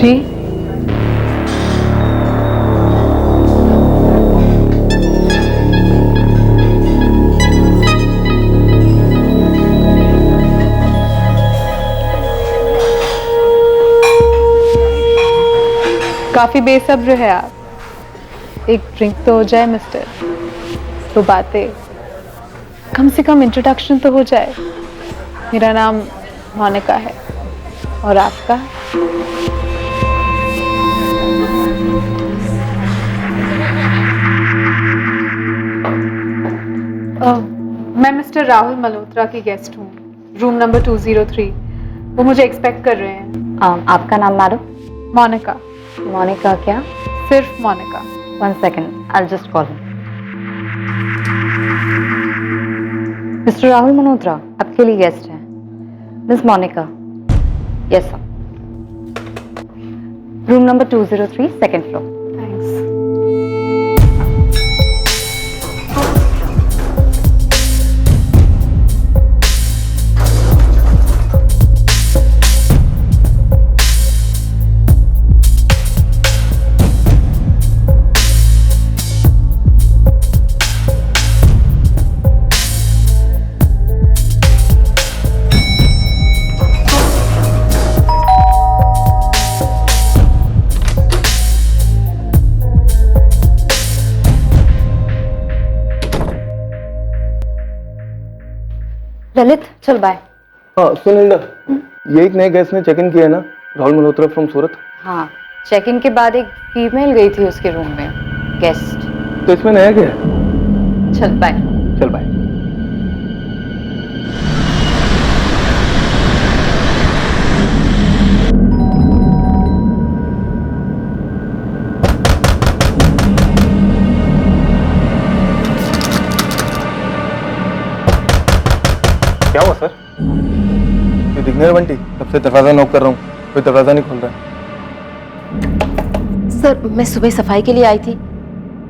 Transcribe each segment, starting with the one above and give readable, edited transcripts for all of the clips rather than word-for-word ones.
जी काफी बेसब्र है आप। एक ड्रिंक तो हो जाए मिस्टर, तो बातें, कम से कम इंट्रोडक्शन तो हो जाए। मेरा नाम मोनिका है और आपका? मैं मिस्टर राहुल मल्होत्रा की गेस्ट हूँ, रूम नंबर 203। वो मुझे एक्सपेक्ट कर रहे हैं। आपका नाम मैडम? मोनिका। मोनिका क्या? सिर्फ Monica. 1 second, I'll just call him. Mister Rahul Malhotra आपके लिए गेस्ट है, miss Monica. Yes sir, room number 203 second floor. Thanks. Lalit चल बाय। हाँ सुन इंदा, ये एक नए गेस्ट ने चेक इन किया है ना, राहुल मल्होत्रा फ्रॉम सूरत। हाँ, चेक इन के बाद एक फीमेल गई थी उसके रूम में, गेस्ट। तो इसमें नया क्या है? चल बाय। चल बाय। क्या हुआ सर? ये दिखने में बंटी, तब से दरवाजा नॉक कर रहा हूँ, कोई दरवाजा नहीं खोल रहा है। सर मैं सुबह सफाई के लिए आई थी,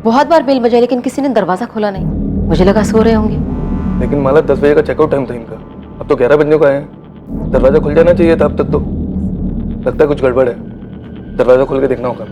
बहुत बार बेल बजाई लेकिन किसी ने दरवाजा खोला नहीं। मुझे लगा सो रहे होंगे। लेकिन माला 10 बजे का चेकआउट टाइम था इनका, अब तो 11 बजने को आए हैं। दरवाजा खुल जाना चाहिए था अब तक तो। लगता है कुछ गड़बड़ है, दरवाजा खोल के देखना होगा।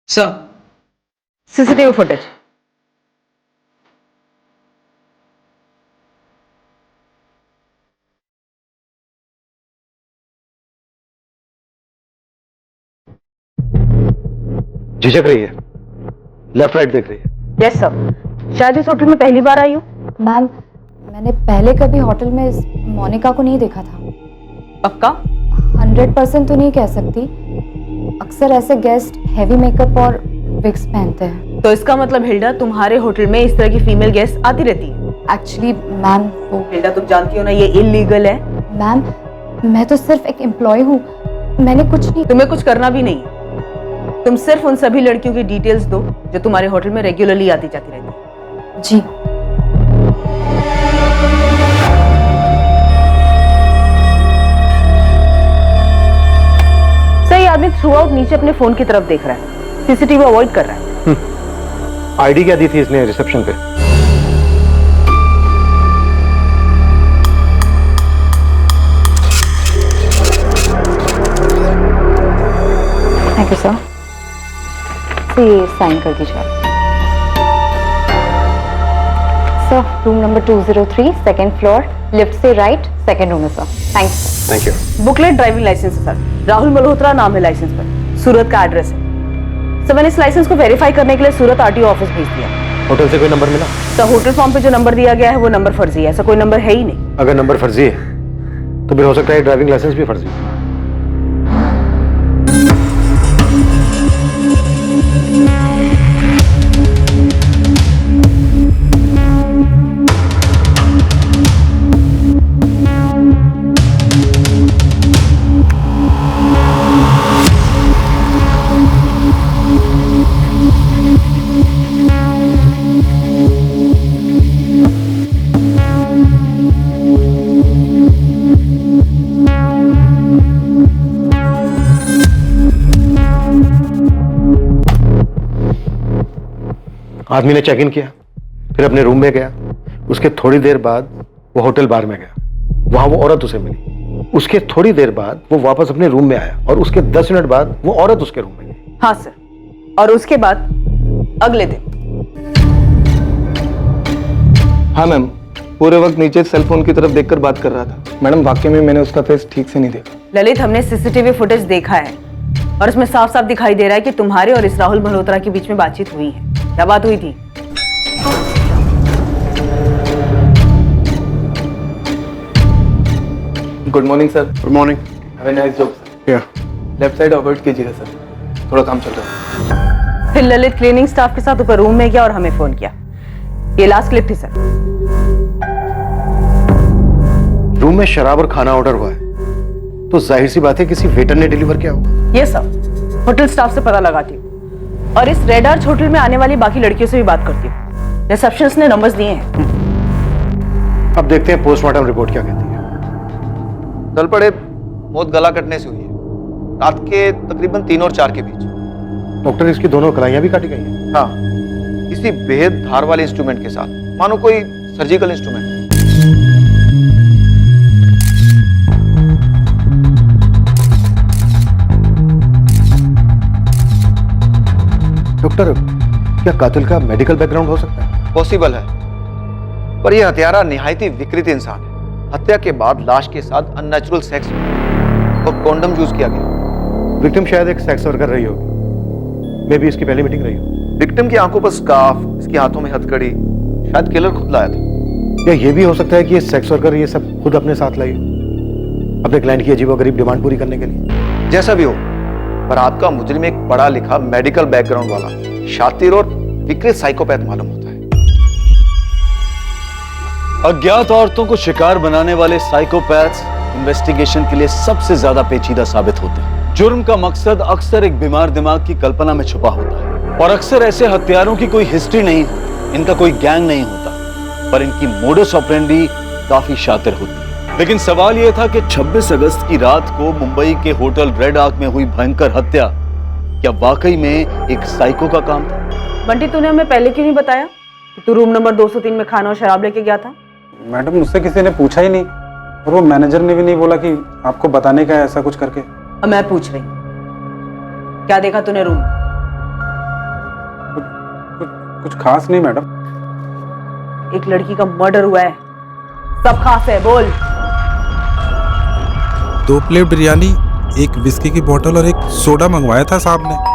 Sir, CCTV footage. झिझक रही है, लेफ्ट राइट देख रही है। यस सर, शायद इस होटल में पहली बार आई हूँ। मैम, मैंने पहले कभी होटल में इस मोनिका को नहीं देखा था। पक्का? 100% तो नहीं कह सकती, अक्सर ऐसे गेस्ट हैवी मेकअप और विग्स पहनते हैं। तो इसका मतलब हिल्डा तुम्हारे होटल में इस तरह की फीमेल गेस्ट आती रहती है? एक्चुअली मैम वो, हिल्डा तुम जानती हो ना ये इलीगल है। मैम मैं तो सिर्फ एक एम्प्लॉय हूँ, मैंने कुछ नहीं। तुम्हें कुछ करना भी नहीं, तुम सिर्फ उन सभी लड़कियों की डिटेल्स दो जो तुम्हारे होटल में रेगुलरली आती जाती रहती है। जी। सही आदमी थ्रू आउट नीचे अपने फोन की तरफ देख रहा है, सीसीटीवी अवॉइड कर रहा है। आईडी क्या दी थी इसने रिसेप्शन पे? Thank you sir. ये साइन कर दीजिए sir. Room number 203 second floor, lift से राइट, सेकेंड रूम है sir. Thanks. Thank you. Booklet driving licence है सर, राहुल मल्होत्रा नाम है लाइसेंस पर, सूरत का एड्रेस है। सर मैंने इस लाइसेंस को वेरीफाई करने के लिए सूरत आरटीओ ऑफिस भेज दिया। होटल से कोई नंबर मिला? सर होटल फॉर्म पे जो नंबर दिया गया है वो नंबर फर्जी है, ऐसा कोई नंबर है ही नहीं। अगर नंबर फर्जी है तो फिर हो सकता है ड्राइविंग लाइसेंस भी फर्जी है। आदमी ने चेक इन किया, फिर अपने रूम में गया। उसके थोड़ी देर बाद वो होटल बार में गया, वहां वो औरत उसे मिली। उसके थोड़ी देर बाद वो वापस अपने रूम में आया और उसके 10 मिनट बाद वो औरत उसके रूम में गई। हाँ सर, और उसके बाद अगले दिन। हाँ मैम, पूरे वक्त नीचे सेलफोन की तरफ देखकर बात कर रहा था। मैडम वाकई में मैंने उसका फेस ठीक से नहीं देखा। ललित, हमने सीसीटीवी फुटेज देखा है और उसमें साफ साफ दिखाई दे रहा है कि तुम्हारे और इस राहुल मल्होत्रा के बीच में बातचीत हुई है। क्या बात हुई थी? Good morning sir. Good morning. Have a nice job sir. Left side avoid कीजिएगा सर, थोड़ा काम चल रहा है। फिर ललित क्लीनिंग स्टाफ के साथ ऊपर रूम में गया और हमें फोन किया। ये लास्ट क्लिप थी सर। रूम में शराब और खाना ऑर्डर हुआ है, तो जाहिर सी बात है किसी वेटर ने डिलीवर किया होगा। ये सब होटल स्टाफ से पता लगाती हूँ और इस रेड आर्च होटल में आने वाली बाकी लड़कियों से भी बात करती हूँ। रिसेप्शनिस्ट ने नंबर्स दिए हैं। अब देखते हैं पोस्टमार्टम रिपोर्ट क्या कहती है। चल पड़े, मौत गला कटने से हुई है, रात के तकरीबन 3 और 4 के बीच। डॉक्टर, इसकी दोनों कलाइयां भी काटी गई हैं। हाँ, किसी बेहद धार वाले इंस्ट्रूमेंट के साथ, मानो कोई सर्जिकल इंस्ट्रूमेंट। डॉक्टर, क्या कातिल का मेडिकल बैकग्राउंड हो सकता है? पॉसिबल है, पर यह हत्यारा निहायती विकृत इंसान है। हत्या के बाद लाश के साथ अननेचुरल सेक्स और कॉन्डम यूज किया गया। विक्टिम शायद एक सेक्स वर्कर रही होगी, मे भी इसकी पहली मीटिंग रही हो। विक्टिम की आंखों पर स्कार्फ, इसके हाथों में हथकड़ी, शायद किलर खुद लाया था। या ये भी हो सकता है कि ये सेक्स वर्कर ये सब खुद अपने साथ लाई हो, अपने क्लाइंट की अजीबोगरीब डिमांड पूरी करने के लिए। जैसा भी हो, पर आपका मुजरिम एक पढ़ा लिखा मेडिकल बैकग्राउंड वाला शातिर और विकृत साइकोपैथ मालूम होता है। अज्ञात औरतों को शिकार बनाने वाले साइकोपैथ्स इन्वेस्टिगेशन के लिए सबसे ज्यादा पेचीदा साबित होते हैं। जुर्म का मकसद अक्सर एक बीमार दिमाग की कल्पना में छुपा होता है और अक्सर ऐसे हत्यारों की कोई हिस्ट्री नहीं, इनका कोई गैंग नहीं होता, पर इनकी मोडस ऑपरेंडी काफी शातिर होती है। लेकिन सवाल यह था कि 26 अगस्त की रात को मुंबई के होटल रेड आर्क में हुई भयंकर हत्या क्या वाकई में एक साइको का काम था? बंटी, तूने हमें पहले क्यों नहीं बताया कि तू रूम नंबर 203 में खाना और शराब लेके गया था? मैडम, मुझसे किसी ने पूछा ही नहीं और वो मैनेजर ने भी नहीं बोला कि आपको बताने का है ऐसा कुछ करके। अब मैं पूछ रही हूँ, क्या देखा तूने रूम में? कुछ खास नहीं मैडम। एक लड़की का मर्डर हुआ है, सब खास है, बोल। 2 प्लेट बिरयानी, 1 विस्की की बोतल और 1 सोडा मंगवाया था साहब ने।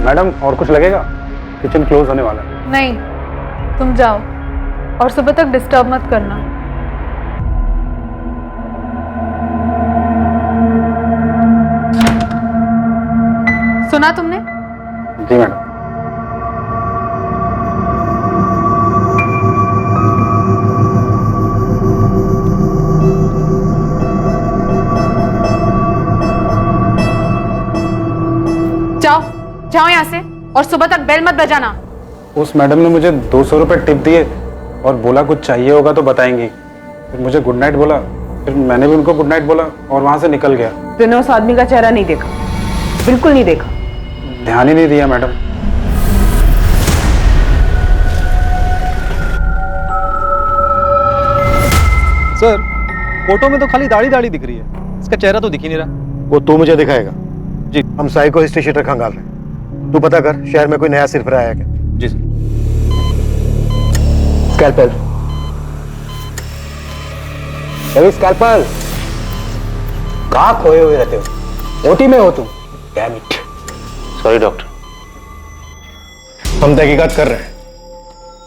मैडम, और कुछ लगेगा? किचन क्लोज होने वाला है। नहीं, तुम जाओ और सुबह तक डिस्टर्ब मत करना। सुना तुमने? जी मैडम। जाओ जाओ यहाँ से और सुबह तक बेल मत बजाना। उस मैडम ने मुझे 200 रुपए टिप दिए और बोला कुछ चाहिए होगा तो बताएंगी। फिर मुझे गुड नाइट बोला, फिर मैंने भी उनको गुड नाइट बोला और वहां से निकल गया। तूने उस आदमी का चेहरा नहीं देखा? बिल्कुल नहीं देखा? ध्यान ही नहीं दिया मैडम। सर, फोटो में तो खाली दाढ़ी दाढ़ी दिख रही है, इसका चेहरा तो दिख ही नहीं रहा। वो तू मुझे दिखाएगा। जी। हम साइको हिस्ट्री शीटर खंगाल रहे हैं, तू पता कर शहर में कोई नया सिरफिरा आया क्या। जी सर। Scalpel, scalpel. कहाँ खोए हुए रहते हो? ओटी में हो तुम? Damn it. सॉरी डॉक्टर, हम तहकीकात कर रहे हैं,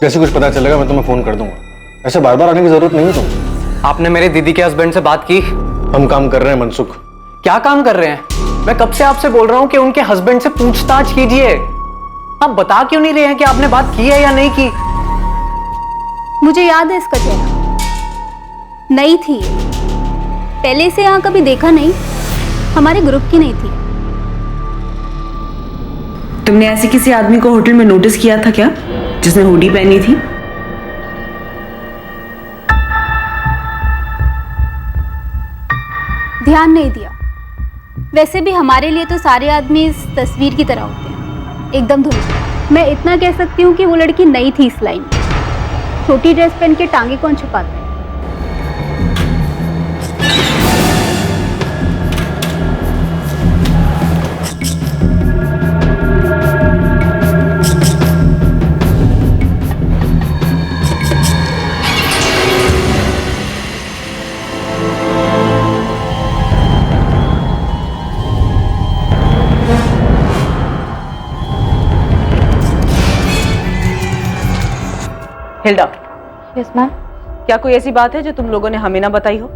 जैसे कुछ पता चलेगा मैं तुम्हें फोन कर दूंगा। ऐसे बार बार आने की जरूरत नहीं है तुम। आपने मेरे दीदी के हस्बैंड से बात की? हम काम कर रहे हैं मनसुख। क्या काम कर रहे हैं? मैं कब से आपसे बोल रहा हूं कि उनके हस्बैंड से पूछताछ कीजिए। आप बता क्यों नहीं रहे हैं कि आपने बात की है या नहीं की? मुझे याद है इसका चेहरा, नई थी, पहले से यहाँ कभी देखा नहीं, हमारे ग्रुप की नहीं थी। तुमने ऐसे किसी आदमी को होटल में नोटिस किया था क्या? जिसने हुडी पहनी थी? ध्यान नहीं दिया। वैसे भी हमारे लिए तो सारे आदमी इस तस्वीर की तरह होते हैं, एकदम धुंधले। मैं इतना कह सकती हूँ कि वो लड़की नई थी इस लाइन में। छोटी ड्रेस पहन के टांगे कौन छुपाता है? Hilda, yes ma'am. क्या कोई ऐसी बात है जो तुम लोगों ने हमें ना बताई हो?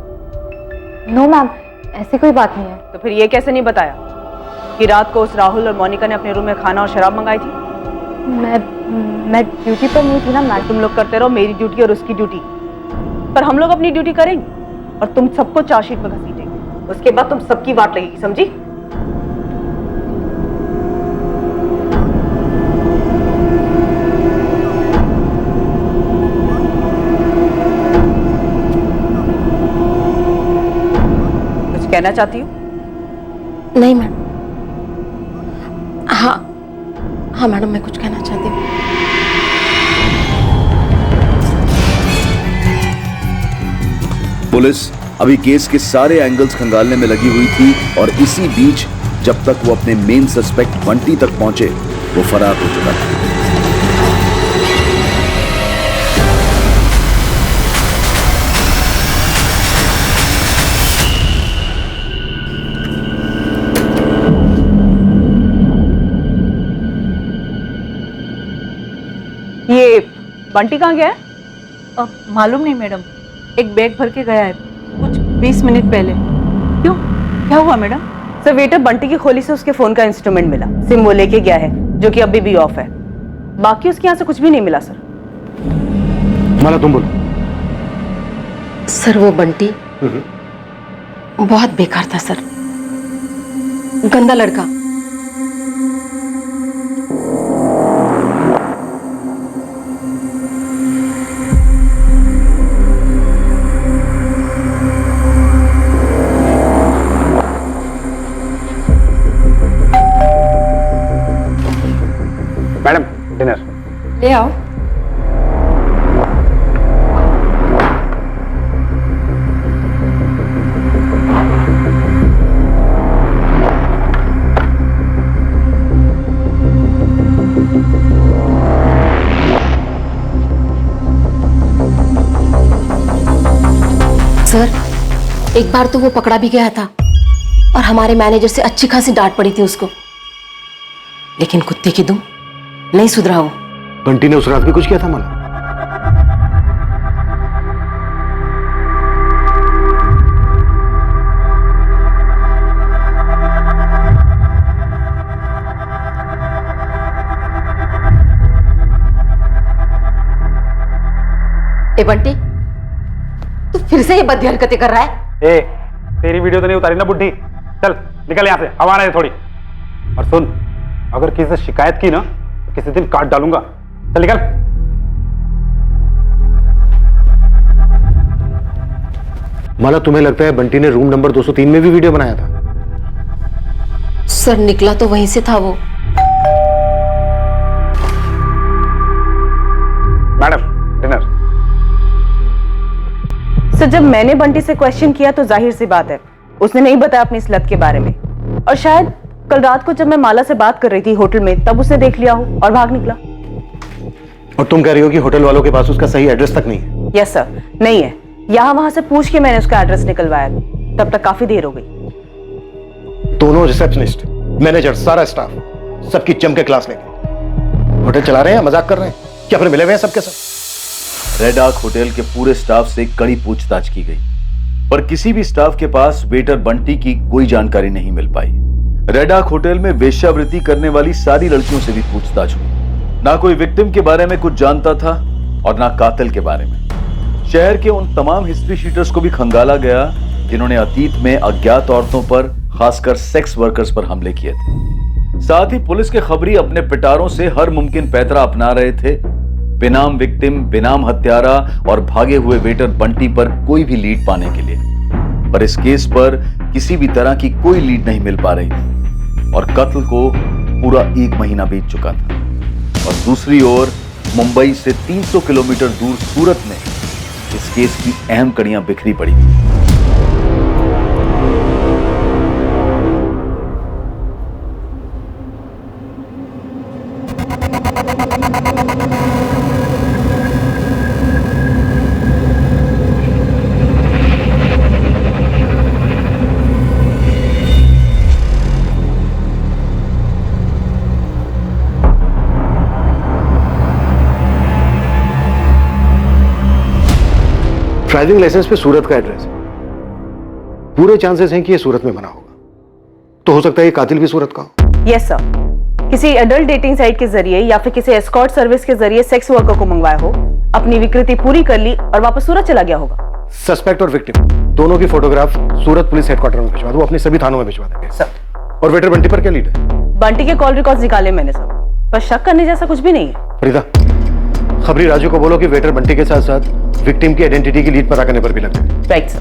नो मैम, ऐसी कोई बात नहीं है। तो फिर ये कैसे नहीं बताया कि रात को उस राहुल और मोनिका ने अपने रूम में खाना और शराब मंगाई थी? मैं ड्यूटी पर नहीं थी ना मैम। तुम लोग करते रहो मेरी ड्यूटी और उसकी ड्यूटी, पर हम लोग अपनी ड्यूटी करेंगे और तुम सबको चार्जशीट में घसीटेंगे। उसके बाद तुम सबकी वाट लगेगी, समझी? कहना चाहती हूँ? नहीं मैडम। हाँ मैडम, मैं कुछ कहना चाहती हूँ। पुलिस अभी केस के सारे एंगल्स खंगालने में लगी हुई थी और इसी बीच जब तक वो अपने मेन सस्पेक्ट बंटी तक पहुंचे वो फरार हो चुका था। ये बंटी कहाँ गया है? मालूम नहीं मैडम, एक बैग भर के गया है कुछ 20 मिनट पहले। क्यों, क्या हुआ मैडम? सर, वेटर बंटी की खोली से उसके फोन का इंस्ट्रूमेंट मिला। सिम वो लेके गया है जो कि अभी भी ऑफ है। बाकी उसके यहाँ से कुछ भी नहीं मिला सर। माला तुम बोलो। सर वो बंटी बहुत बेकार था सर, गंदा लड़का। मैडम डिनर ले आओ। सर एक बार तो वो पकड़ा भी गया था और हमारे मैनेजर से अच्छी खासी डांट पड़ी थी उसको, लेकिन कुत्ते की दुम नहीं सुधरा वो। बंटी ने उस रात भी कुछ किया था माला? ए बंटी, तू फिर से ये बदी हरकतें कर रहा है? ए, तेरी वीडियो तो नहीं उतारी ना बुड्ढी? चल निकल यहाँ से, हवा आने दे थोड़ी। और सुन, अगर किसी से शिकायत की ना तो किसी दिन काट डालूंगा। चल निकल। माला तुम्हें लगता है बंटी ने रूम नंबर 203 में भी वीडियो बनाया था? सर निकला तो वहीं से था वो। Madam dinner. सर, जब मैंने बंटी से क्वेश्चन किया तो जाहिर सी बात है उसने नहीं बताया अपनी इस लत के बारे में, और शायद कल रात को जब मैं माला से बात कर रही थी होटल में तब उसने देख लिया हो और भाग निकला। और तुम कह रही हो कि होटल वालों के पास उसका सही एड्रेस तक नहीं है? यस सर, नहीं है। यहां वहां से पूछ के मैंने उसका एड्रेस निकलवाया, तब तक काफी देर हो गई। दोनों रिसेप्शनिस्ट, मैनेजर, सारा स्टाफ सबकी जम के क्लास लेके होटल चला रहे हैं, मजाक कर रहे हैं क्या? फिर मिले हुए हैं सबके सब। रेड आर्क होटल के पूरे स्टाफ से कड़ी पूछताछ की गई, पर किसी भी स्टाफ के पास वेटर बंटी की कोई जानकारी नहीं मिल पाई। रेड आर्क होटल में वेश्यावृत्ति करने वाली सारी लड़कियों से भी पूछताछ हुई। ना कोई विक्टिम के बारे में कुछ जानता था और ना कातिल के बारे में। शहर के उन तमाम हिस्ट्री शीटर्स को भी खंगाला गया जिन्होंने अतीत में अज्ञात औरतों पर, खासकर सेक्स वर्कर्स पर हमले किए थे। साथ ही पुलिस के खबरी अपने पिटारों से हर मुमकिन पैतरा अपना रहे थे बेनाम विक्टिम, बेनाम हत्यारा और भागे हुए वेटर बंटी पर कोई भी लीड पाने के लिए। पर इस केस पर किसी भी तरह की कोई लीड नहीं मिल पा रही थी और कत्ल को पूरा 1 महीना बीत चुका था। और दूसरी ओर मुंबई से 300 किलोमीटर दूर सूरत में इस केस की अहम कड़ियां बिखरी पड़ी थी। ड्राइविंग लाइसेंस पे सूरत का एड्रेस है। पूरे चांसेस हैं कि ये सूरत में बना होगा, तो हो सकता है ये कातिल भी सूरत का हो। यस सर, किसी एडल्ट डेटिंग साइट के जरिए या फिर किसी एस्कॉर्ट सर्विस के जरिए सेक्स वर्कर को मंगवाया हो, अपनी विकृति पूरी कर ली और वापस सूरत चला गया होगा। सस्पेक्ट और विक्टिम दोनों की फोटोग्राफ सूरत पुलिस हेडक्वार्टर में भिजवा दो, अपने सभी थानों में भिजवा देंगे सर। और वेटर बंटी पर क्या लीड है? बंटी के कॉल रिकॉर्ड्स निकाले मैंने सर, पर शक करने जैसा कुछ भी नहीं है। फरीदा, खबरी राजू को बोलो कि वेटर बंटी के साथ साथ विक्टिम की आइडेंटिटी की लीड पता करने पर भी लग जाए। Right sir.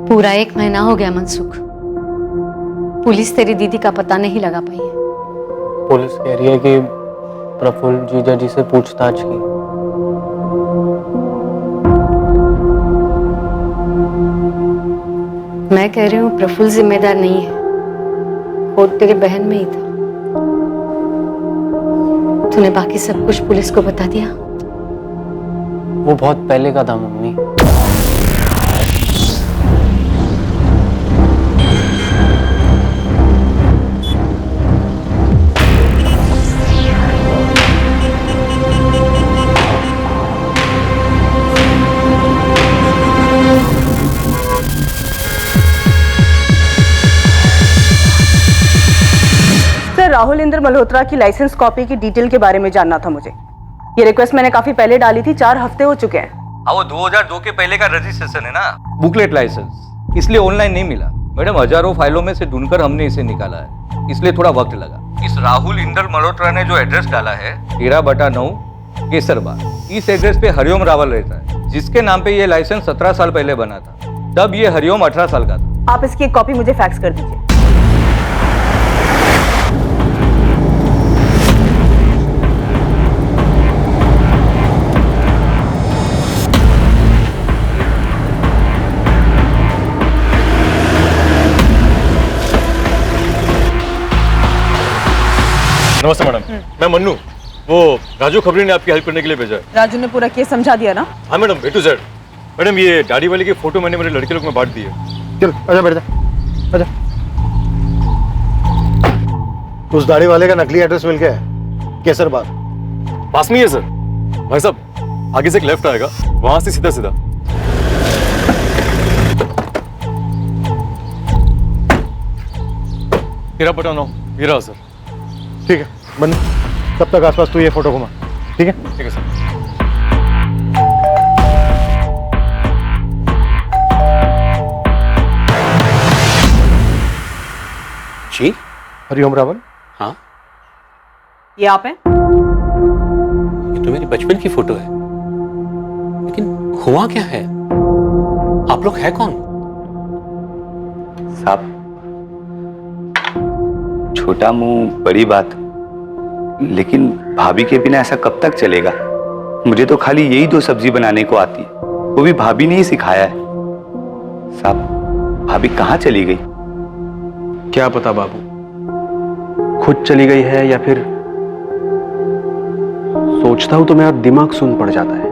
पूरा 1 महीना हो गया मनसुख, पुलिस तेरी दीदी का पता नहीं लगा पाई है। पुलिस कह रही है कि प्रफुल्ल जीजा जी से पूछताछ की। मैं कह रही हूँ प्रफुल्ल जिम्मेदार नहीं है, वो तेरी बहन में ही था। तूने बाकी सब कुछ पुलिस को बता दिया? वो बहुत पहले का था मम्मी। राहुल इंद्र मल्होत्रा की लाइसेंस कॉपी की डिटेल के बारे में जानना था मुझे। ये रिक्वेस्ट मैंने काफी पहले डाली थी, 4 हफ्ते हो चुके हैं। हाँ, वो 2002 के पहले का रजिस्ट्रेशन है ना, बुकलेट लाइसेंस, इसलिए ऑनलाइन नहीं मिला मैडम। हजारों फाइलों में से ढूंढकर हमने इसे निकाला है, इसलिए थोड़ा वक्त लगा। इस राहुल इंद्र मल्होत्रा ने जो एड्रेस डाला है 13/9 केसरबाग, इस एड्रेस पे हरिओम रावल रहता है, जिसके नाम पे ये लाइसेंस 17 साल पहले बना था। तब ये हरिओम 18 साल का था। आप इसकी एक कॉपी मुझे फैक्स कर दीजिए। नमस्ते मैडम, मैं मन्नू। वो राजू खबरी ने आपकी हेल्प करने के लिए भेजा है। राजू ने पूरा केस समझा दिया ना? हाँ madam, A to Z। Madam, ये दाढ़ी वाले की फोटो मैंने मेरे लड़के लोग में बांट दी है। चल आजा, बैठ जा, आजा। उस दाढ़ी वाले का नकली एड्रेस मिल गया है, केसरबाग पास में ही है सर। भाई साहब, आगे से एक लेफ्ट आएगा, वहां से सीधा सीधा। तेरा पता ना, ये रहा सर। ठीक है मन्नू, तब तक आसपास तू ये फोटो घुमा। ठीक है? ठीक है सर। जी, हरिओम रावल। हाँ, ये आप हैं? ये तो मेरी बचपन की फोटो है, लेकिन हुआ क्या है? आप लोग हैं कौन? साहब, छोटा मुंह बड़ी बात, लेकिन भाभी के बिना ऐसा कब तक चलेगा? मुझे तो खाली यही 2 सब्जी बनाने को आती है, वो भी भाभी ने ही सिखाया है। साहब, भाभी कहाँ चली गई? क्या पता बाबू, खुद चली गई है या फिर सोचता हूं तो मेरा दिमाग सुन पड़ जाता है।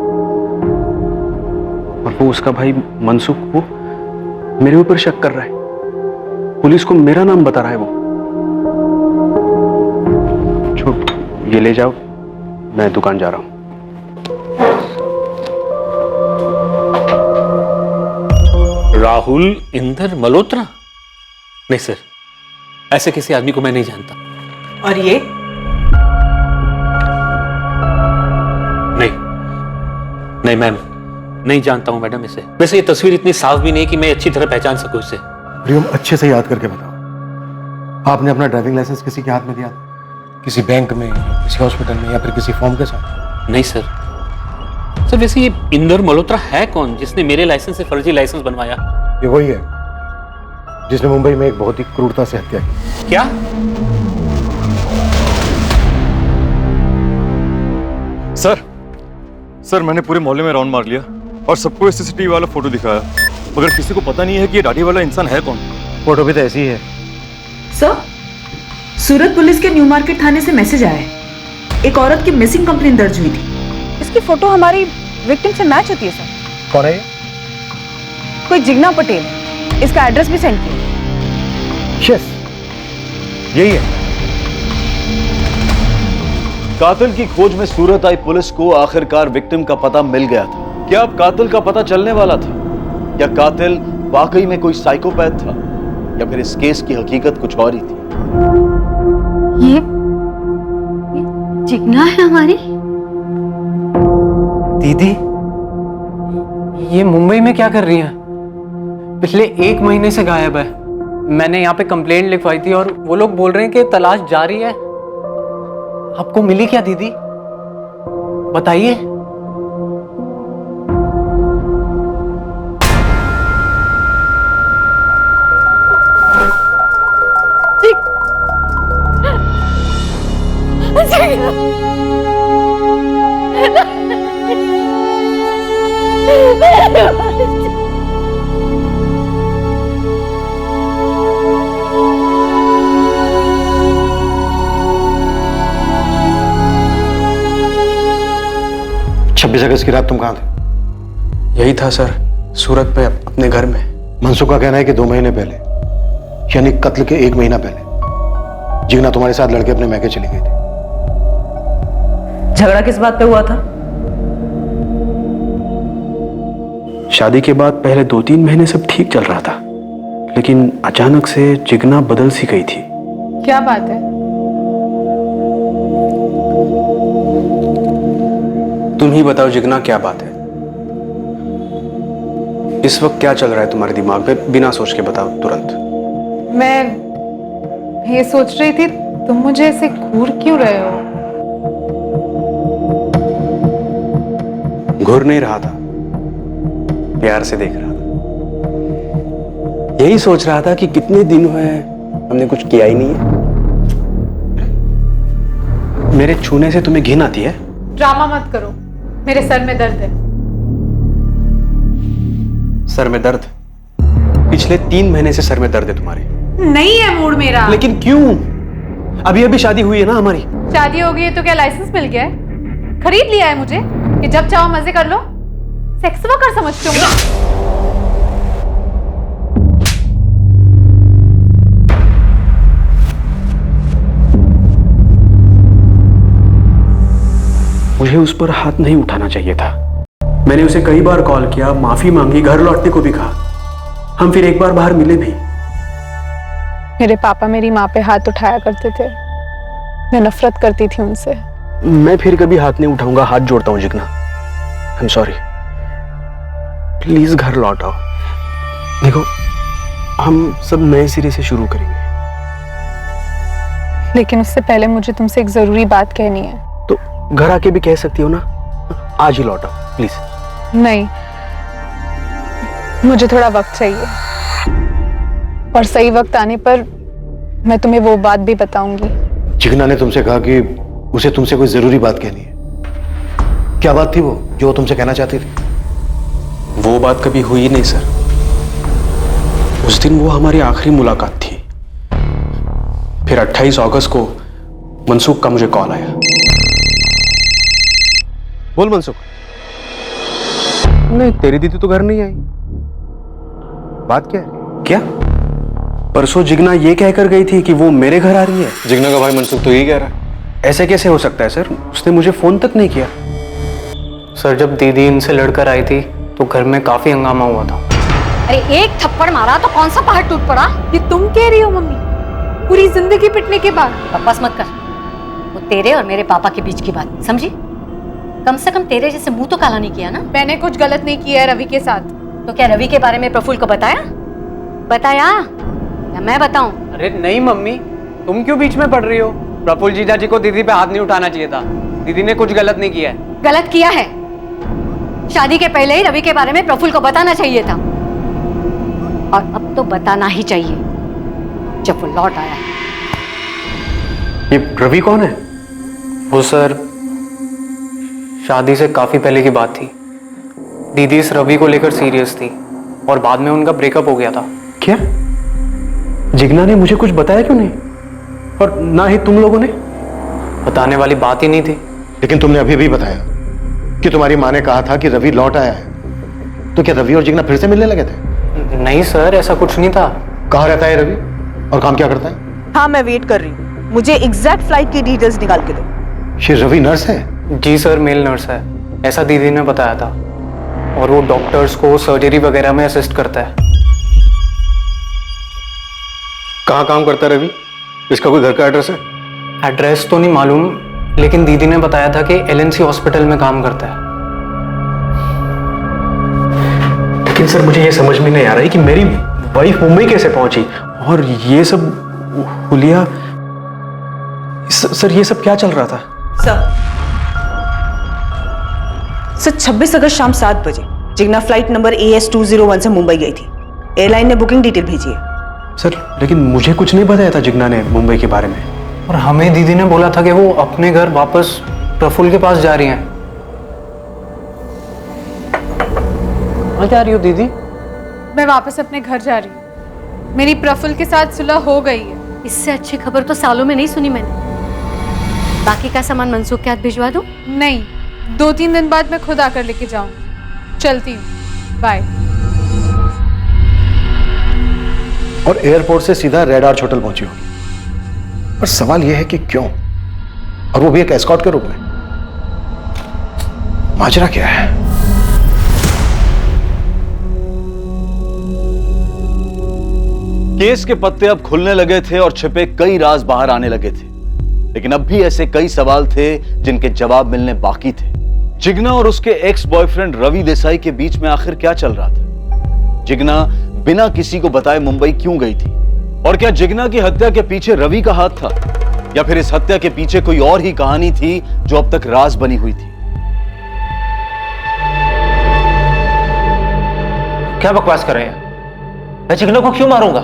और वो उसका भाई मनसुख, वो मेरे ऊपर शक कर रहा है, पुलिस को मेरा नाम बता रहा है। वो ये ले जाओ, मैं दुकान जा रहा हूं। राहुल इंद्र मल्होत्रा? नहीं सर, ऐसे किसी आदमी को मैं नहीं जानता। और ये? नहीं नहीं मैम, नहीं जानता हूं मैडम इसे। वैसे ये तस्वीर इतनी साफ भी नहीं कि मैं अच्छी तरह पहचान सकूं इसे। प्रियम, अच्छे से याद करके बताओ, आपने अपना ड्राइविंग लाइसेंस किसी के हाथ में दिया था? किसी बैंक में, किसी हॉस्पिटल में, या फिर किसी फॉर्म के साथ? नहीं सर। सर वैसे ये इंदर मल्होत्रा है कौन जिसने मेरे लाइसेंस से फर्जी लाइसेंस बनवाया? ये वही है जिसने मुंबई में एक बहुत ही क्रूरता से हत्या की। क्या? सर मैंने पूरे मोहल्ले में राउंड मार लिया और सबको सीसीटीवी वाला फोटो दिखाया, मगर किसी को पता नहीं है कि ये दाढ़ी वाला इंसान है कौन। फोटो भी तो ऐसी ही है। सर, सूरत पुलिस के न्यू मार्केट थाने से मैसेज आया है, एक औरत की मिसिंग कंप्लेंट दर्ज हुई थी। इसकी फोटो हमारी विक्टिम से मैच होती है सर। कौन है ये? कोई जिग्ना पटेल, इसका एड्रेस भी सेंड किया। यस, यही है। कातिल की खोज में सूरत आई पुलिस को आखिरकार विक्टिम का पता मिल गया था। क्या अब कातिल का पता चलने वाला था? या कातिल वाकई में कोई साइकोपैथ था, या फिर इस केस की हकीकत कुछ और ही थी? ये जिग्ना है हमारी दीदी। ये मुंबई में क्या कर रही हैं? पिछले 1 महीने से गायब है। मैंने यहाँ पे कंप्लेंट लिखवाई थी और वो लोग बोल रहे हैं कि तलाश जारी है। आपको मिली क्या दीदी? बताइए। अगस्त की रात तुम कहां थे? यही था सर, सूरत पे अपने घर में। मनसुख का कहना है कि 2 महीने पहले, यानी कत्ल के 1 महीना पहले, जिग्ना तुम्हारे साथ लड़के अपने मैके चली गई थी। झगड़ा किस बात पे हुआ था? शादी के बाद पहले 2-3 महीने सब ठीक चल रहा था, लेकिन अचानक से जिग्ना बदल सी गई थी। क्या बात है? तुम ही बताओ जिग्ना, क्या बात है? इस वक्त क्या चल रहा है तुम्हारे दिमाग में? बिना सोच के बताओ तुरंत। मैं ये सोच रही थी, तुम मुझे ऐसे घूर क्यों रहे हो? घूर नहीं रहा था, प्यार से देख रहा था। यही सोच रहा था कि कितने दिन हुए हैं हमने कुछ किया ही नहीं है। मेरे छूने से तुम्हें घिन आती है? ड्रामा मत करो, मेरे सर में दर्द है। सर में दर्द? पिछले 3 महीने से सर में दर्द है तुम्हारे। नहीं है मूड मेरा। लेकिन क्यों? अभी अभी शादी हुई है ना हमारी। शादी हो गई है तो क्या लाइसेंस मिल गया है? खरीद लिया है मुझे कि जब चाहो मजे कर लो? सेक्स वर्कर समझते हो? मुझे उस पर हाथ नहीं उठाना चाहिए था। मैंने उसे कई बार कॉल किया, माफी मांगी, घर लौटने को भी कहा। हम फिर एक बार बाहर मिले भी। मेरे पापा मेरी माँ पे हाथ उठाया करते थे, मैं नफरत करती थी उनसे। मैं फिर कभी हाथ नहीं उठाऊंगा, हाथ जोड़ता हूँ Jigna. I am sorry. Please घर लौट आओ। देखो, हम सब नए सिरे से शुरू करेंगे। लेकिन उससे पहले मुझे तुमसे एक जरूरी बात कहनी है। तो घर आके भी कह सकती हो ना। आज ही लौट आओ प्लीज। नहीं, मुझे थोड़ा वक्त चाहिए, और सही वक्त आने पर मैं तुम्हें वो बात भी बताऊंगी। जिग्ना ने तुमसे कहा कि उसे तुमसे कोई जरूरी बात कहनी है। क्या बात थी वो जो वो तुमसे कहना चाहती थी? वो बात कभी हुई नहीं सर। उस दिन वो हमारी आखिरी मुलाकात थी। फिर 28 अगस्त को मनसुख का मुझे कॉल आया। बोल मनसुख। नहीं, तेरी दीदी तो घर नहीं आई। बात क्या है? क्या? परसों जिग्ना ये कहकर गई थी कि वो मेरे घर आ रही है। जिग्ना का भाई मनसुख तो यही कह रहा है। ऐसे कैसे हो सकता है सर? उसने मुझे फोन तक नहीं किया। सर, जब दीदी इनसे लड़कर आई थी तो घर में काफी हंगामा हुआ था। अरे एक थप्पड़ मारा तो कौन सा पहाड़ टूट पड़ा? ये तुम कह रही हो मम्मी? पूरी जिंदगी पिटने के बाद? बकवास मत कर। वो तेरे और मेरे पापा के बीच की बात, समझी? कम से कम तेरे जैसे मुंह तो काला नहीं किया ना। मैंने कुछ गलत नहीं किया है रवि के साथ। तो क्या रवि के बारे में प्रफुल्ल को बताया या मैं बताऊं? अरे नहीं मम्मी, तुम क्यों बीच में पड़ रही हो? प्रफुल्ल जीजा जी को दीदी पे हाथ नहीं उठाना चाहिए था। दीदी ने कुछ गलत नहीं किया है। गलत किया है। शादी के पहले ही रवि के बारे में प्रफुल्ल को बताना चाहिए था, और अब तो बताना ही चाहिए जब वो लौट आया। ये रवि कौन है? वो सर, शादी से काफी पहले की बात थी। दीदी इस रवि को लेकर सीरियस थी और बाद में उनका ब्रेकअप हो गया था। क्या जिग्ना ने मुझे कुछ बताया क्यों नहीं? और ना ही तुम लोगों ने? बताने वाली बात ही नहीं थी। लेकिन तुमने अभी भी बताया कि तुम्हारी माँ ने कहा था कि रवि लौट आया है। तो क्या रवि और जिग्ना फिर से मिलने लगे थे? नहीं सर, ऐसा कुछ नहीं था। कहाँ रहता है रवि और काम क्या करता है? हाँ, मैं वेट कर रही हूँ। मुझे एग्जैक्ट फ्लाइट की डिटेल्स निकाल के दो। ये रवि नर्स है? जी सर, मेल नर्स है, ऐसा दीदी ने बताया था। और वो डॉक्टर्स को सर्जरी वगैरह में असिस्ट करता है। कहाँ काम करता है रवि? इसका कोई घर का एड्रेस है? एड्रेस तो नहीं मालूम, लेकिन दीदी ने बताया था कि एलएनसी हॉस्पिटल में काम करता है। लेकिन सर मुझे ये समझ में नहीं आ रहा है कि मेरी वाइफ मुंबई कैसे पहुंची और ये सब हुलिया। सर ये सब क्या चल रहा था? सर 26 अगस्त शाम 7 बजे जिग्ना फ्लाइट नंबर AS201 से मुंबई गई थी। एयरलाइन ने बुकिंग डिटेल भेजी है। सर लेकिन मुझे कुछ नहीं बताया था जिग्ना ने मुंबई के बारे में। और हमें दीदी ने बोला था कि वो अपने घर वापस प्रफुल्ल के पास जा रही हैं। कहाँ जा रही हो दीदी? मैं वापस अपने घर जा रही हूँ। मेरी प्रफुल्ल के साथ सुलह हो गई है। इससे अच्छी खबर तो सालों में नहीं सुनी मैंने। बाकी का सामान मनसूख के हाथ भिजवा दूं? नहीं, 2-3 दिन बाद मैं खुद आकर लेके जाऊंगी। चलती हूँ, बाय। और एयरपोर्ट से सीधा रेड आर्च होटल पहुंची होगी। पर सवाल यह है कि क्यों, और वो भी एक एस्कॉर्ट के रूप में। माजरा क्या है? केस के पत्ते अब खुलने लगे थे और छिपे कई राज बाहर आने लगे थे, लेकिन अब भी ऐसे कई सवाल थे जिनके जवाब मिलने बाकी थे। जिग्ना और उसके एक्स बॉयफ्रेंड रवि देसाई के बीच में आखिर क्या चल रहा था? जिग्ना बिना किसी को बताए मुंबई क्यों गई थी? और क्या जिग्ना की हत्या के पीछे रवि का हाथ था, या फिर इस हत्या के पीछे कोई और ही कहानी थी जो अब तक राज बनी हुई थी? क्या बकवास कर रहे हैं? मैं जिग्ना को क्यों मारूंगा?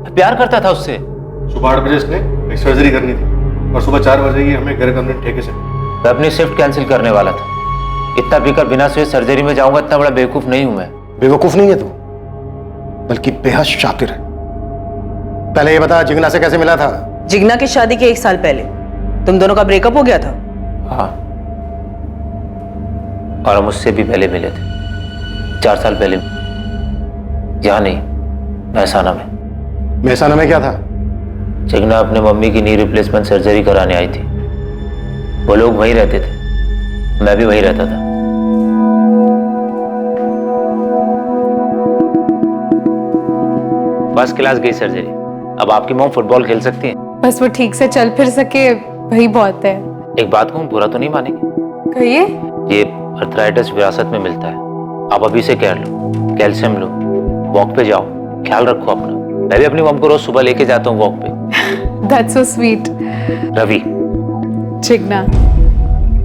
मैं प्यार करता था उससे। सुबह 8 बजे इसने एक सर्जरी करनी थी और सुबह 4 बजे ही हमें घर कमरे ठेके से। मैं अपनी शिफ्ट कैंसिल करने वाला था। इतना पीकर बिना सोए सर्जरी में जाऊंगा, इतना बड़ा बेवकूफ नहीं हूं मैं। बेवकूफ नहीं है तू, बल्कि बेहद शातिर है। पहले ये बता, जिग्ना से कैसे मिला था? जिग्ना की शादी के 1 साल पहले तुम दोनों का ब्रेकअप हो गया था। हाँ, और हम उससे भी पहले मिले थे, 4 साल पहले। यहाँ नहीं, महसाना में। महसाना में क्या था? जिग्ना अपने मम्मी की नी रिप्लेसमेंट सर्जरी कराने आई थी। वो लोग वहीं रहते थे, मैं भी वहीं रहता था। फर्स्ट क्लास गई सर्जरी। अब आपकी मॉम फुटबॉल खेल सकती है? बस वो ठीक से चल फिर सके, वही बहुत है। एक बात कहूँ, बुरा तो नहीं मानेंगे? कहिए। ये अर्थराइटिस विरासत में मिलता है। आप अभी से केयर लो, कैल्शियम लो, वॉक पे जाओ, ख्याल रखो अपना। मैं भी अपनी मॉम को रोज सुबह लेके जाता हूँ वॉक पे। That's so sweet. Ravi, Jigna,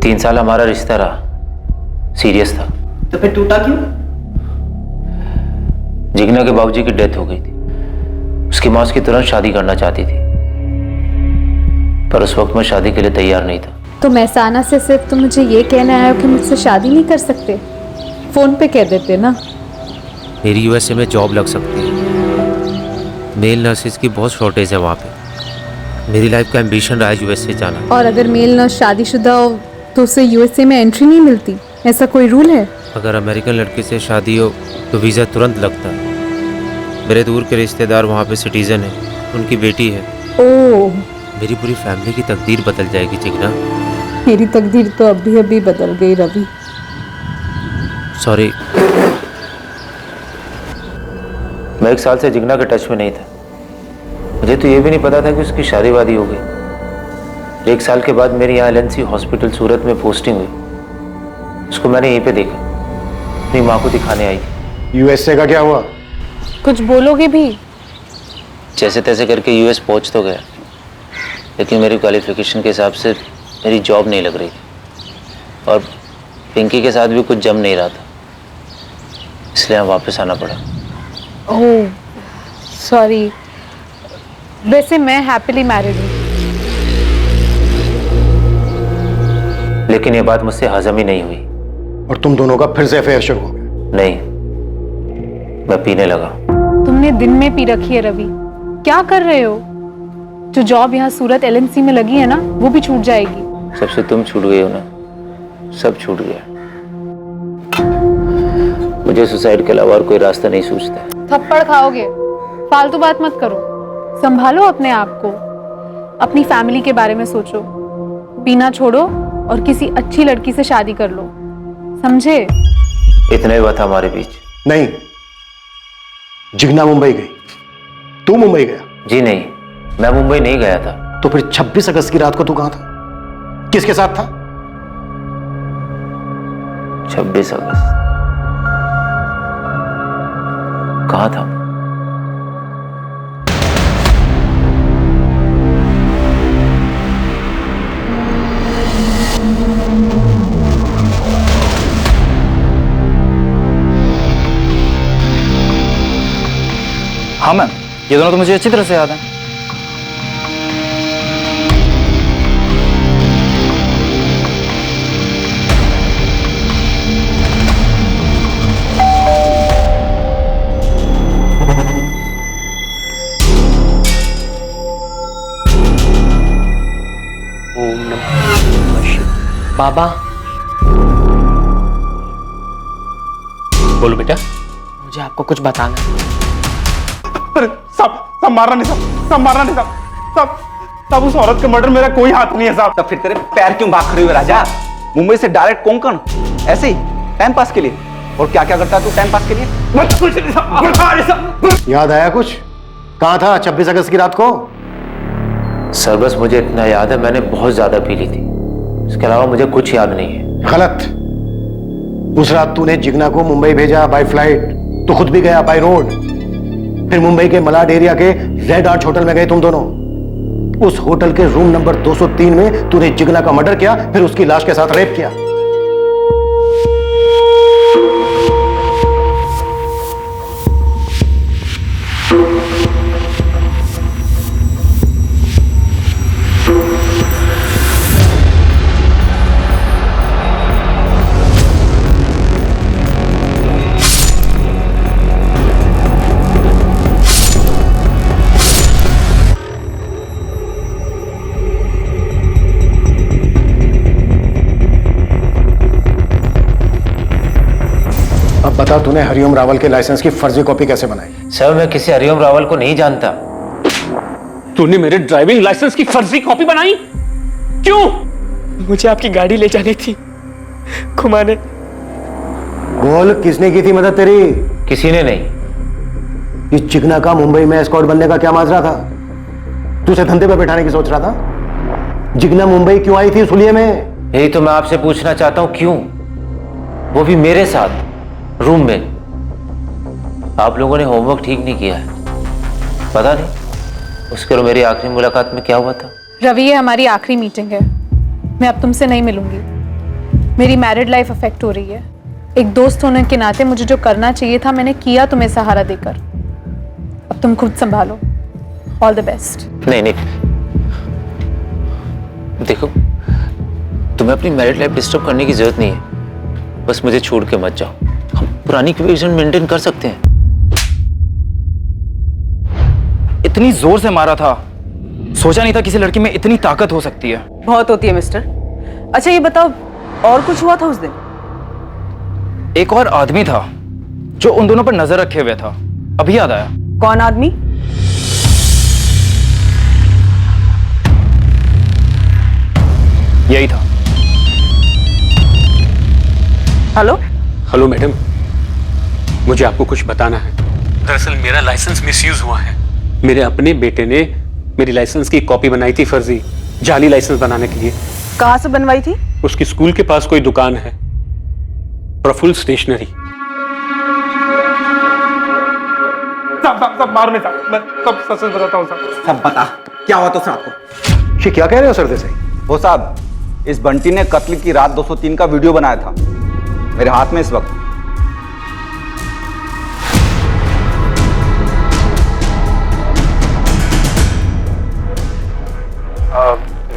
3 साल हमारा रिश्ता रहा, सीरियस था। तो फिर टूटा क्यों? जिग्ना के बाबूजी की डेथ हो गई थी। उसकी माँ उसकी तुरंत शादी करना चाहती थी, पर उस वक्त मैं शादी के लिए तैयार नहीं था। तो महसाना से सिर्फ तुम मुझे ये कहना आए हो कि मुझसे शादी नहीं कर सकते? फोन पे कह देते ना। मेरी यूएसए में जॉब लग सकती है। मेल नर्सेज की बहुत शॉर्टेज है वहाँ पे। मेरी लाइफ का एम्बिशन रहा है यूएसए जाना। और अगर मेल नर्स शादीशुदा हो तो उसे यूएसए में एंट्री नहीं मिलती, ऐसा कोई रूल है? अगर अमेरिकन लड़के से शादी हो तो वीज़ा तुरंत लगता है। मेरे दूर के रिश्तेदार वहाँ पे सिटीजन है, उनकी बेटी है। ओह, मेरी पूरी फैमिली की तकदीर बदल जाएगी जिग्ना। मेरी तकदीर तो अभी अभी बदल गई रवि। सॉरी। मैं 1 साल से जिग्ना के टच में नहीं था। मुझे तो ये भी नहीं पता था कि उसकी शादी वादी हो गई। 1 साल के बाद मेरी यहाँ एलएनसी हॉस्पिटल सूरत में पोस्टिंग हुई। उसको मैंने यहीं पे देखा, अपनी माँ को दिखाने आई थी। यूएसए का क्या हुआ? कुछ बोलोगे भी? जैसे तैसे करके यूएस पहुंच तो गया, लेकिन मेरी क्वालिफिकेशन के हिसाब से मेरी जॉब नहीं लग रही थी और पिंकी के साथ भी कुछ जम नहीं रहा था, इसलिए यहाँ वापस आना पड़ा। ओह सॉरी, वैसे मैं हैप्पीली मैरिड हूँ। लेकिन ये बात मुझसे हजम ही नहीं हुई। और तुम दोनों का फिर से अफेयर शुरू हो गया? नहीं, मैं पीने लगा। तुमने दिन में पी रखी है रवि, क्या कर रहे हो? जो जॉब यहाँ सूरत एलएनसी में लगी है ना, वो भी छूट जाएगी। सबसे तुम छूट गए हो ना, सब छूट गया। मुझे सुसाइड के अलावा और कोई रास्ता नहीं सूझता। थप्पड़ खाओगे, फालतू बात मत करो, संभालो अपने आप को, अपनी फैमिली के बारे में सोचो, पीना छोड़ो और किसी अच्छी लड़की से शादी कर लो, समझे? इतना ही बात हमारे बीच। नहीं, जिग्ना मुंबई गई, तू मुंबई गया? जी नहीं, मैं मुंबई नहीं गया था। तो फिर 26 अगस्त की रात को तू कहां था, किसके साथ था? 26 अगस्त कहाँ था? हाँ मैम, ये दोनों तो मुझे अच्छी तरह से याद है। बाबा, बोलो बेटा। मुझे आपको कुछ बताना है। सब मारना नहीं साहब, सब मारना नहीं साहब, सब उस औरत के मर्डर मेरा कोई हाथ नहीं है साहब। तब फिर तेरे पैर क्यों भाग खड़े हुए राजा? मुंबई से डायरेक्ट कोंकण, ऐसे ही टाइम पास के लिए। और क्या क्या करता है तू टाइम पास के लिए? कुछ नहीं साहब। याद आया कुछ? कहां था 26 अगस्त की रात को? सर बस मुझे इतना याद है, मैंने बहुत ज्यादा पी ली थी, इसके अलावा मुझे कुछ याद नहीं है। गलत। उस रात तूने जिग्ना को मुंबई भेजा बाय फ्लाइट, तो खुद भी गया बाय रोड, फिर मुंबई के मलाड एरिया के रेड आर्च होटल में गए तुम दोनों। उस होटल के रूम नंबर 203 में तूने जिग्ना का मर्डर किया, फिर उसकी लाश के साथ रेप किया। बता, तूने हरिओम रावल के लाइसेंस की फर्जी कॉपी कैसे बनाई? सर मैं किसी हरिओम रावल को नहीं जानता। तूने मेरे ड्राइविंग लाइसेंस की फर्जी कॉपी बनाई? क्यों? मुझे आपकी गाड़ी ले जानी थी घुमाने। बोल, किसने की थी मदद तेरी? किसी ने नहीं। इस चिकना का मुंबई में एस्कॉर्ट बनने का क्या माजरा था? तू उसे धंधे पे बैठाने की सोच रहा था? जिग्ना मुंबई क्यों आई थी इस हुलिये में? यही तो मैं आपसे पूछना चाहता हूं, क्यों? वो भी मेरे साथ रूम में। आप लोगों ने होमवर्क ठीक नहीं किया है, पता नहीं उसके और मेरी आखिरी मुलाकात में क्या हुआ था। रवि, ये हमारी आखिरी मीटिंग है, मैं अब तुमसे नहीं मिलूंगी। मेरी मैरिड लाइफ अफेक्ट हो रही है। एक दोस्त होने के नाते मुझे जो करना चाहिए था मैंने किया तुम्हें सहारा देकर। अब तुम खुद संभालो। All the best. नहीं नहीं, देखो तुम्हें अपनी मैरिड लाइफ डिस्टर्ब करने की जरूरत नहीं है, बस मुझे छोड़ के मत जाओ। हम पुरानी इक्वेशन मेंटेन कर सकते हैं। इतनी जोर से मारा था, सोचा नहीं था किसी लड़की में इतनी ताकत हो सकती है। बहुत होती है मिस्टर। अच्छा ये बताओ, और कुछ हुआ था उस दिन? एक और आदमी था जो उन दोनों पर नजर रखे हुए था, अभी याद आया। कौन आदमी? यही था। हेलो हेलो मैडम, मुझे आपको कुछ बताना है। दरअसल मेरा लाइसेंस मिसयूज हुआ है। मेरे अपने बेटे ने मेरी लाइसेंस की कॉपी बनाई थी फर्जी, जाली लाइसेंस बनाने के लिए। कहाँ से बनवाई थी? उसकी स्कूल के पास कोई दुकान है, प्रफुल्ल स्टेशनरी। सब मारने साहब, मैं सब सच बताता हूँ साहब। सब बता, क्या हुआ तो रात को? ये क्या कह रहे हो सर देसाई? वो साहब, इस बंटी ने कत्ल की रात 203 का वीडियो बनाया था, मेरे हाथ में इस वक्त।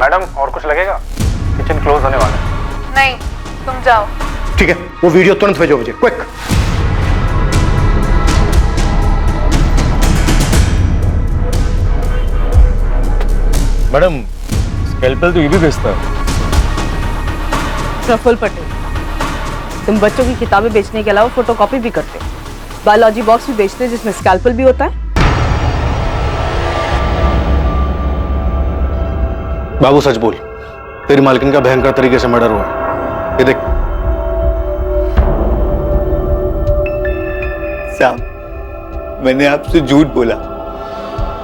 मैडम और कुछ लगेगा? किचन क्लोज होने वाला है। नहीं, तुम जाओ। ठीक है, वो वीडियो तुरंत भेजो मुझे, क्विक। मैडम स्कैल्पेल तो ये भी बेचता है। प्रफुल्ल पटेल, तुम बच्चों की किताबें बेचने के अलावा फोटोकॉपी भी करते हो, बायोलॉजी बॉक्स भी बेचते हो जिसमें स्कैल्पेल भी होता है। बाबू सच बोल, तेरी मालकिन का भयंकर तरीके से मर्डर हुआ है। ये देख। साहब, मैंने आपसे झूठ बोला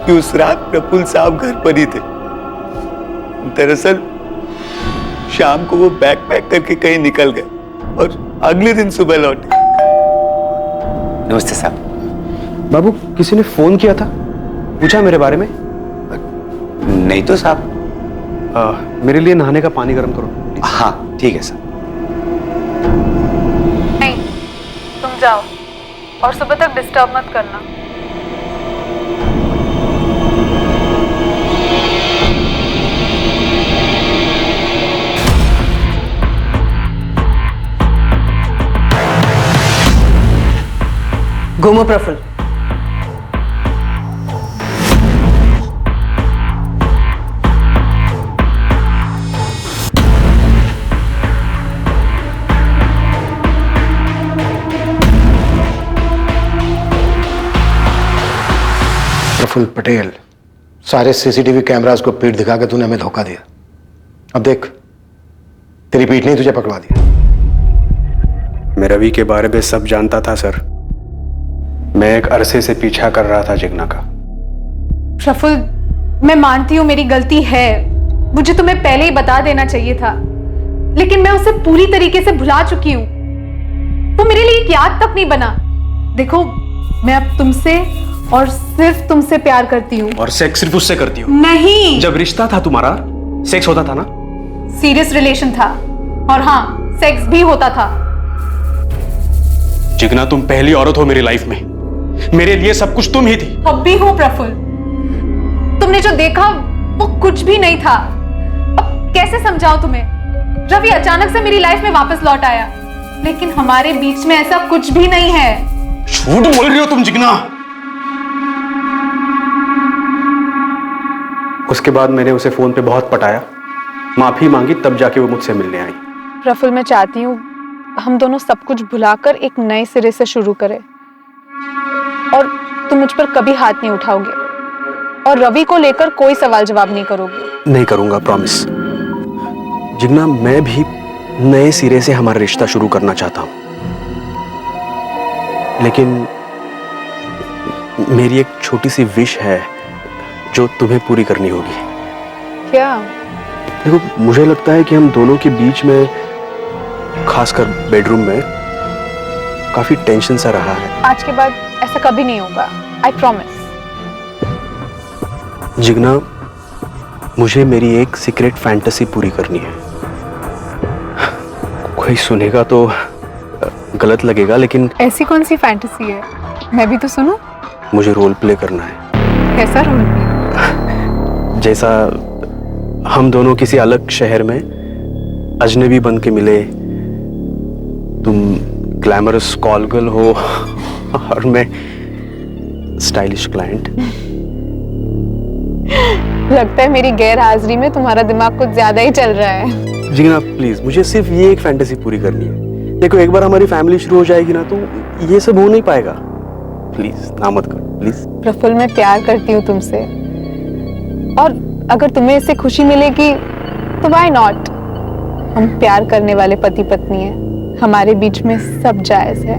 कि उस रात प्रफुल्ल साहब घर पर ही थे। दरअसल शाम को वो बैग पैक करके कहीं निकल गए और अगले दिन सुबह लौटे। नमस्ते साहब। बाबू, किसी ने फोन किया था, पूछा मेरे बारे में? नहीं तो साहब। मेरे लिए नहाने का पानी गर्म करो। हाँ ठीक है साहब। नहीं, तुम जाओ और सुबह तक डिस्टर्ब मत करना। घूमो प्रफुल्ल। प्रफुल्ल पटेल, सारे सीसीटीवी कैमरास को पीठ दिखा के तूने हमें धोखा दिया। अब देख, तेरी पीठ ने तुझे पकड़वा दिया। मैं रवि के बारे में सब जानता था सर। मैं एक अरसे से पीछा कर रहा था जिग्ना का। प्रफुल्ल, मैं मानती हूँ मेरी गलती है, मुझे तुम्हें पहले ही बता देना चाहिए था, लेकिन मैं उसे पूरी तरीके से भुला चुकी हूँ। वो मेरे लिए एक याद तक नहीं बना। देखो, मैं अब तुमसे और सिर्फ तुमसे प्यार करती हूँ। और सेक्स सिर्फ उससे करती हो? नहीं। जब रिश्ता था तुम्हारा, सेक्स होता था ना? सीरियस रिलेशन था, और हाँ, सेक्स भी होता था। जिग्ना, तुम पहली औरत हो मेरी लाइफ में। मेरे लिए सब कुछ तुम ही थी। अब भी हो प्रफुल्ल। तुमने जो देखा वो कुछ भी नहीं था। अब कैसे समझाऊं तुम्हें? रवि अचानक से मेरी लाइफ में वापस लौट आया, लेकिन हमारे बीच में ऐसा कुछ भी नहीं है। झूठ बोल रही हो तुम जिग्ना। उसके बाद मैंने उसे फोन पे बहुत पटाया, माफी मांगी, तब जाके वो मुझसे मिलने आई। प्रफुल्ल, मैं चाहती हूँ हम दोनों सब कुछ भुलाकर एक नए सिरे से शुरू करें, और तुम मुझ पर कभी हाथ नहीं उठाओगे, और रवि को लेकर कोई सवाल जवाब नहीं करोगे। नहीं करूंगा, प्रॉमिस। जिग्ना, मैं भी नए सिरे से हमारा रिश्ता शुरू करना चाहता हूं, लेकिन मेरी एक छोटी सी विश है जो तुम्हें पूरी करनी होगी। क्या? देखो, मुझे लगता है कि हम दोनों के बीच में, खासकर बेडरूम में, काफी टेंशन सा रहा है। आज के बाद ऐसा कभी नहीं होगा, आई प्रॉमिस। जिग्ना, मुझे मेरी एक सीक्रेट फैंटेसी पूरी करनी है। कोई सुनेगा तो गलत लगेगा, लेकिन ऐसी कौन सी फैंटेसी है? मैं भी तो सुनूं। मुझे रोल प्ले करना है। कैसा रोल प्ले? जैसा हम दोनों किसी अलग शहर में अजनबी बन के मिले, तुम ग्लैमरस कॉल गर्ल हो और मैं स्टाइलिश क्लाइंट। लगता है मेरी गैर हाजिरी में तुम्हारा दिमाग कुछ ज्यादा ही चल रहा है। जिग्ना, प्लीज, मुझे सिर्फ ये एक फैंटेसी पूरी करनी है। देखो, एक बार हमारी फैमिली शुरू हो जाएगी ना, तो ये सब हो नहीं पाएगा। प्लीज ना मत करो, प्लीज। प्रफुल्ल, मैं प्यार करती हूँ तुमसे, और अगर तुम्हें इससे खुशी मिलेगी तो व्हाई नॉट। हम प्यार करने वाले पति पत्नी हैं, हमारे बीच में सब जायज है।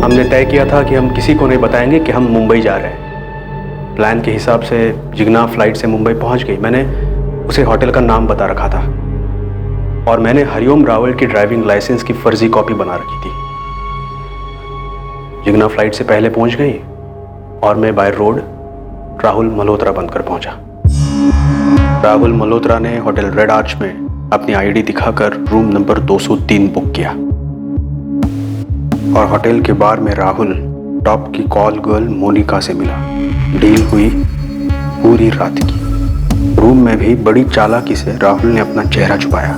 हमने तय किया था कि हम किसी को नहीं बताएंगे कि हम मुंबई जा रहे हैं। प्लान के हिसाब से जिग्ना फ्लाइट से मुंबई पहुंच गई। मैंने उसे होटल का नाम बता रखा था और मैंने हरिओम रावल की ड्राइविंग लाइसेंस की फर्जी कॉपी बना रखी थी। जिग्ना फ्लाइट से पहले पहुंच गई और मैं बाय रोड राहुल मल्होत्रा बनकर पहुंचा। राहुल मल्होत्रा ने होटल रेड आर्च में अपनी आईडी दिखाकर रूम नंबर 203 बुक किया और होटल के बार में राहुल टॉप की कॉल गर्ल मोनिका से मिला। डील हुई पूरी रात की। रूम में भी बड़ी चालाकी से राहुल ने अपना चेहरा छुपाया।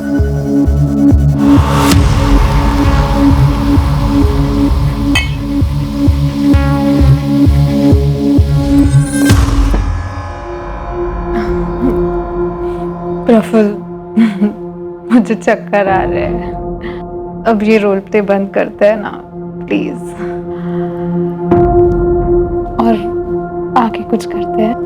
प्रफुल्ल, मुझे चक्कर आ रहे हैं। अब ये रोल प्ले बंद करते हैं ना प्लीज, और आगे कुछ करते हैं।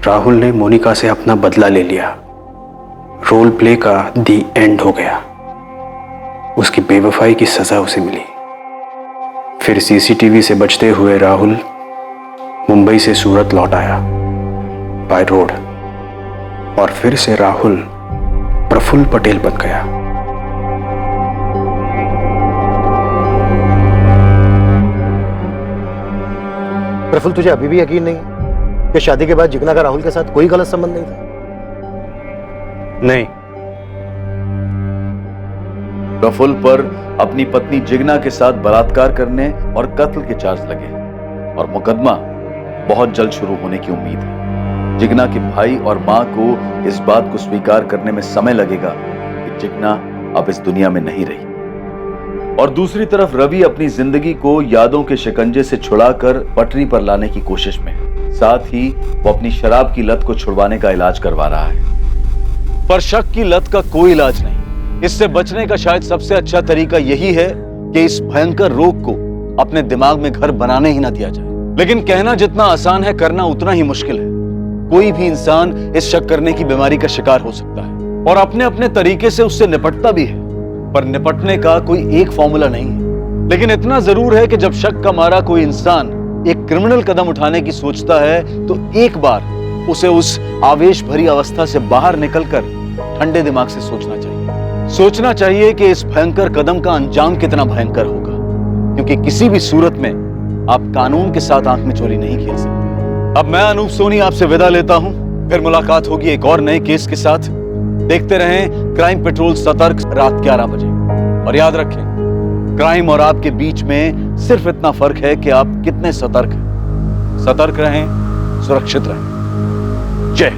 राहुल ने मोनिका से अपना बदला ले लिया। रोल प्ले का दी एंड हो गया। उसकी बेवफाई की सजा उसे मिली। फिर सीसीटीवी से बचते हुए राहुल मुंबई से सूरत लौट आया बाय रोड, और फिर से राहुल प्रफुल्ल पटेल बन गया। प्रफुल्ल, तुझे अभी भी यकीन नहीं कि शादी के बाद जिग्ना का राहुल के साथ कोई गलत संबंध नहीं था? नहीं। प्रफुल्ल पर अपनी पत्नी जिग्ना के साथ बलात्कार करने और कत्ल के चार्ज लगे और मुकदमा बहुत जल्द शुरू होने की उम्मीद है। जिग्ना के भाई और मां को इस बात को स्वीकार करने में समय लगेगा कि जिग्ना अब इस दुनिया में नहीं रही, और दूसरी तरफ रवि अपनी जिंदगी को यादों के शिकंजे से छुड़ाकर पटरी पर लाने की कोशिश में है। साथ ही वो अपनी शराब की लत को छुड़वाने का इलाज करवा रहा है। पर शक की लत का कोई इलाज नहीं। इससे बचने का शायद सबसे अच्छा तरीका यही है कि इस भयंकर रोग को अपने दिमाग में घर बनाने ही ना दिया जाए। लेकिन कहना जितना आसान है, करना उतना ही मुश्किल है। कोई भी इंसान इस शक करने की बीमारी का शिकार हो सकता है और अपने अपने तरीके से उससे निपटता भी है, पर निपटने का कोई एक फॉर्मूला नहीं है। लेकिन इतना जरूर है कि जब शक का मारा कोई इंसान एक क्रिमिनल कदम उठाने की सोचता है तो एक बार उसे उस आवेश भरी अवस्था से बाहर निकलकर ठंडे दिमाग से सोचना चाहिए। सोचना चाहिए कि इस भयंकर कदम का अंजाम कितना भयंकर होगा, क्योंकि किसी भी सूरत में आप कानून के साथ आंख मिचौली नहीं खेल सकते। अब मैं अनूप सोनी आपसे विदा लेता हूं। फिर मुलाकात होगी एक और नए केस के साथ। देखते रहें क्राइम पेट्रोल सतर्क रात 11 बजे। और याद रखें, क्राइम और आपके बीच में सिर्फ इतना फर्क है कि आप कितने सतर्क हैं। सतर्क रहें, सुरक्षित रहें। जय